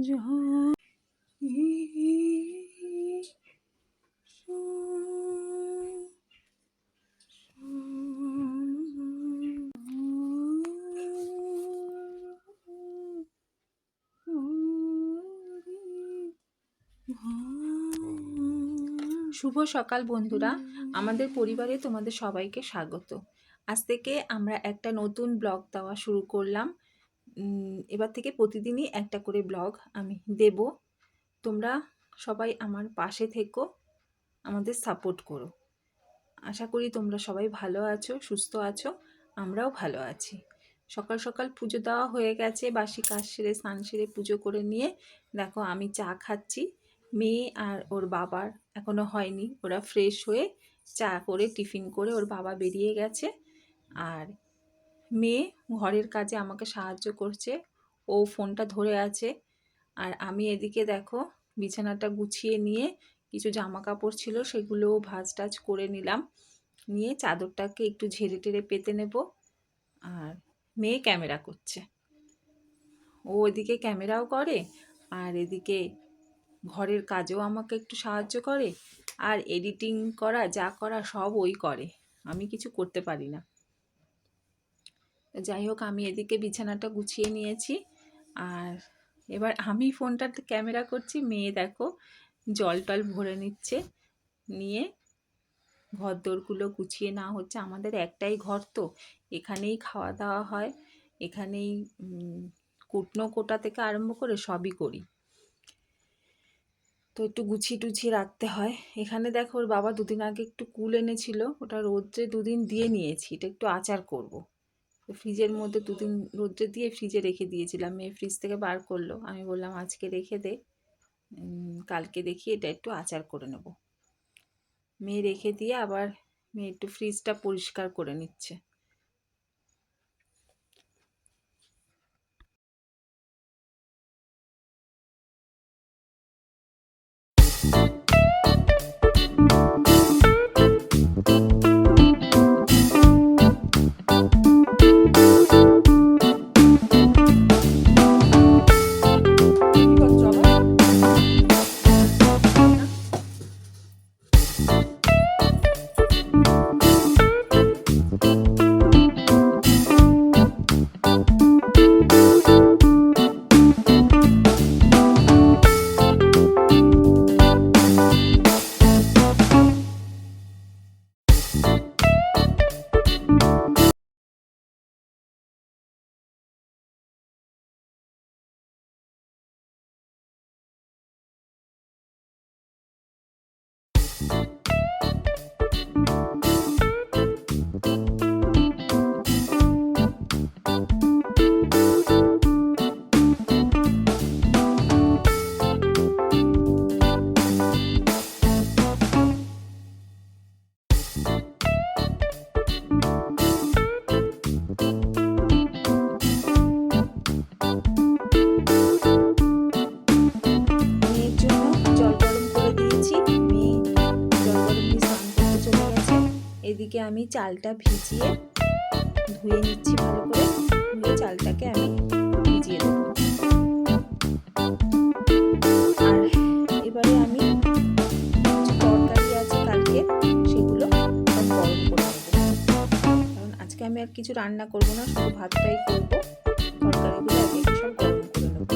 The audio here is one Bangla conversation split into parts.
जहाँ শুভ সকাল বন্ধুরা, আমাদের পরিবারে তোমাদের সবাইকে স্বাগত। আজ থেকে আমরা একটা নতুন ব্লগ দেওয়া শুরু করলাম। এবার থেকে প্রতিদিনই একটা করে ব্লগ আমি দেব। তোমরা সবাই আমার পাশে থেকো, আমাদের সাপোর্ট করো। আশা করি তোমরা সবাই ভালো আছো, সুস্থ আছো, আমরাও ভালো আছি। সকাল সকাল পুজো দেওয়া হয়ে গেছে, বাসি কাজ সেরে স্নান সেরে পুজো করে নিয়ে দেখো আমি চা খাচ্ছি। মেয়ে আর ওর বাবার এখনো হয়নি, ওরা ফ্রেশ হয়ে চা করে টিফিন করে ওর বাবা বেরিয়ে গেছে। আর মেয়ে ঘরের কাজে আমাকে সাহায্য করছে, ও ফোনটা ধরে আছে। আর আমি এদিকে দেখো বিছানাটা গুছিয়ে নিয়ে কিছু জামা কাপড় ছিল সেগুলোও ভাঁজ টাজ করে নিলাম, নিয়ে চাদরটাকে একটু ঝেড়ে টেড়ে পেতে নেব। আর মেয়ে ক্যামেরা করছে, ও ওইদিকে ক্যামেরাও করে আর এদিকে ঘরের কাজেও আমাকে একটু সাহায্য করে, আর এডিটিং করা যা করা সব ওই করে, আমি কিছু করতে পারি না। যাই হোক, আমি এদিকে বিছানাটা গুছিয়ে নিয়েছি আর এবার আমি ফোনটাতে ক্যামেরা করছি, মেয়ে দেখো জল টল ভরে নিচ্ছে, নিয়ে ঘর দোরগুলো গুছিয়ে নেওয়া হচ্ছে। আমাদের একটাই ঘর তো, এখানেই খাওয়া দাওয়া হয়, এখানেই কুটনো কোটা থেকে আরম্ভ করে সবই করি, তো একটু গুছিয়ে টুছিয়ে রাখতে হয়। এখানে দেখো ওর বাবা দুদিন আগে একটু কুল এনেছিল, ওটা রোদ্রে দুদিন দিয়ে নিয়েছি, এটা একটু আচার করব। তো ফ্রিজের মধ্যে দুদিন রোদ্রে দিয়ে ফ্রিজে রেখে দিয়েছিলাম, মেয়ে ফ্রিজ থেকে বার করলো, আমি বললাম আজকে রেখে দে, কালকে দেখি এটা একটু আচার করে নেব। মেয়ে রেখে দিয়ে আবার মেয়ে একটু ফ্রিজটা পরিষ্কার করে নিচ্ছে। এদিকে আমি চালটা ভিজিয়ে ধুয়ে নিচ্ছি ভালো করে, ধুয়ে চালটাকে আমি ভিজিয়ে দেব। আর এবারে আমি তরকারি আছে কালকে, সেগুলো সব গরম করে নেব, কারণ আজকে আমি আর কিছু রান্না করব না, শুধু ভাতটাই করব। তরকারিগুলো আগে সব গরম করে নেব।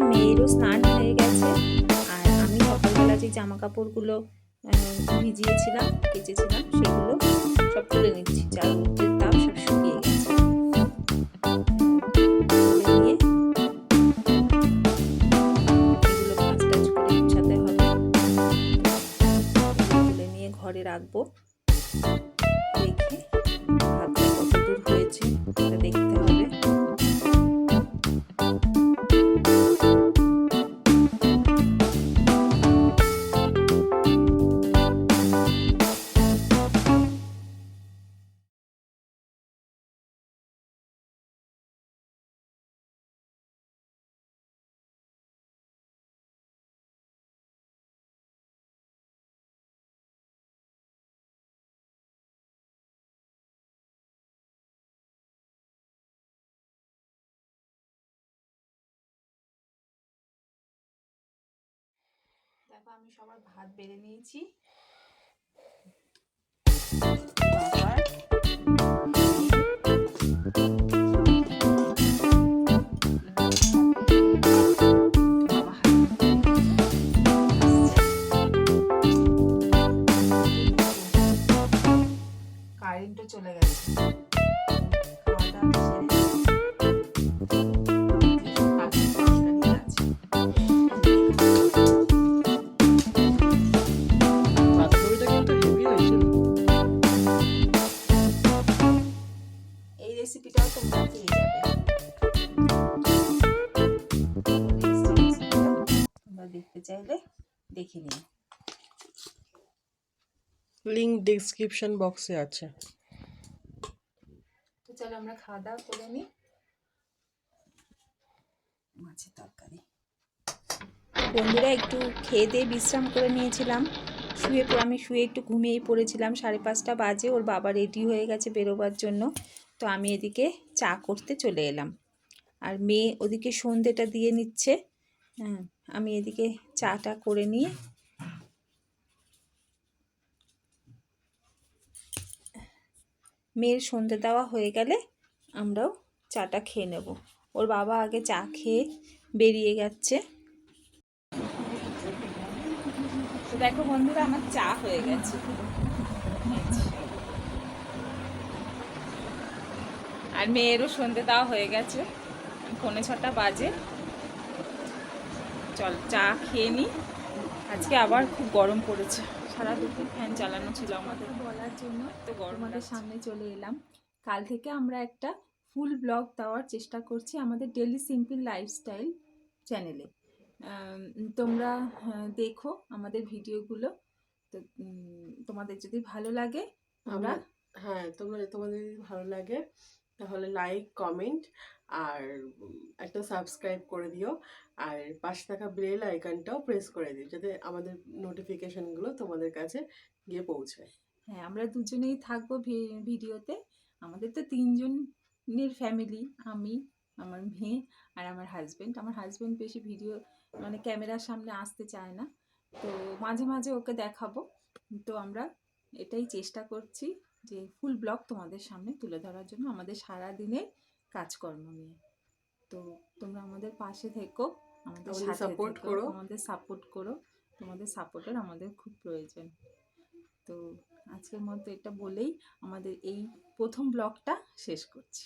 মেয়েরও স্নান হয়ে গেছে, আর আমি সকালবেলা যে জামা কাপড়গুলো ভিজিয়েছিলাম, কেচেছিলাম, সেগুলো সব তুলে নিচ্ছি। যা রোদের তাপ সব শুকিয়ে গেছে, তুলে নিয়ে এগুলো ভাঁজ টাজ করে গুছাতে হবে। তুলে নিয়ে ঘরে রাখবো, রেখে ভাতটা কত দূর হয়েছে সেটা দেখতে হবে। দেখো আমি সবার ভাত বেড়ে নিয়েছি। কারেন্টও চলে গেছে। এই রেসিপিটাও তোমরা পেয়ে যাবে, তোমরা দেখতে চাইলে দেখে নিও, লিংক ডেসক্রিপশন বক্সে আছে। তো চলো আমরা খাওয়া দাওয়া করে নিই। মাছের তরকারি। বন্ধুরা একটু খেয়ে দিয়ে বিশ্রাম করে নিয়েছিলাম, আমি শুয়ে একটু ঘুমিয়েই পড়েছিলাম। 5:30 বাজে, ওর বাবা রেডি হয়ে গেছে বেরোবার জন্য। তো আমি এদিকে চা করতে চলে এলাম, আর মেয়ে ওদিকে সন্ধেটা দিয়ে নিচ্ছে। হ্যাঁ, আমি এদিকে চাটা করে নিয়ে মেয়ের সন্ধে দেওয়া হয়ে গেলে আমরাও চাটা খেয়ে নেব। ওর বাবা আগে চা খেয়ে বেরিয়ে গেছে। তো দেখো বন্ধুরা, আমার চা হয়ে গেছে, আর মেয়েরও সন্ধে দেওয়া হয়ে গেছে। 5:45 বাজে। চল চা খেয়ে নিই। আজকে আবার খুব গরম পড়েছে, সারা দুপুর ফ্যান চালানো ছিল আমাদের। বলার জন্য তো গরমের সামনে চলে এলাম। কাল থেকে আমরা একটা ফুল ব্লগ দেওয়ার চেষ্টা করছি আমাদের ডেলি সিম্পল লাইফস্টাইল চ্যানেলে। তোমরা দেখো আমাদের ভিডিওগুলো। তো তোমাদের যদি ভালো লাগে তোমাদের যদি ভালো লাগে তাহলে লাইক, কমেন্ট আর একটা সাবস্ক্রাইব করে দিও, আর পাশে থাকা বেল আইকনটাও প্রেস করে দিও, যাতে আমাদের নোটিফিকেশনগুলো তোমাদের কাছে গিয়ে পৌঁছায়। হ্যাঁ, আমরা দুজনেই থাকবো ভিডিওতে। আমাদের তো 3 জনের ফ্যামিলি, আমি, আমার মেয়ে আর আমার হাজব্যান্ড। আমার হাজব্যান্ড বেশি ভিডিও মানে ক্যামেরার সামনে আসতে চায় না, তো মাঝে মাঝে ওকে দেখাবো। তো আমরা এটাই চেষ্টা করছি যে ফুল ব্লগ তোমাদের সামনে তুলে ধরার জন্য আমাদের সারা দিনের কাজকর্ম নিয়ে। তো তোমরা আমাদের পাশে থেকো, আমাদের সাথে সাপোর্ট থেকো, করো, আমাদের সাপোর্ট করো। তোমাদের সাপোর্টের আমাদের খুব প্রয়োজন। তো আজকের মতো এটা বলেই আমাদের এই প্রথম ব্লগটা শেষ করছি।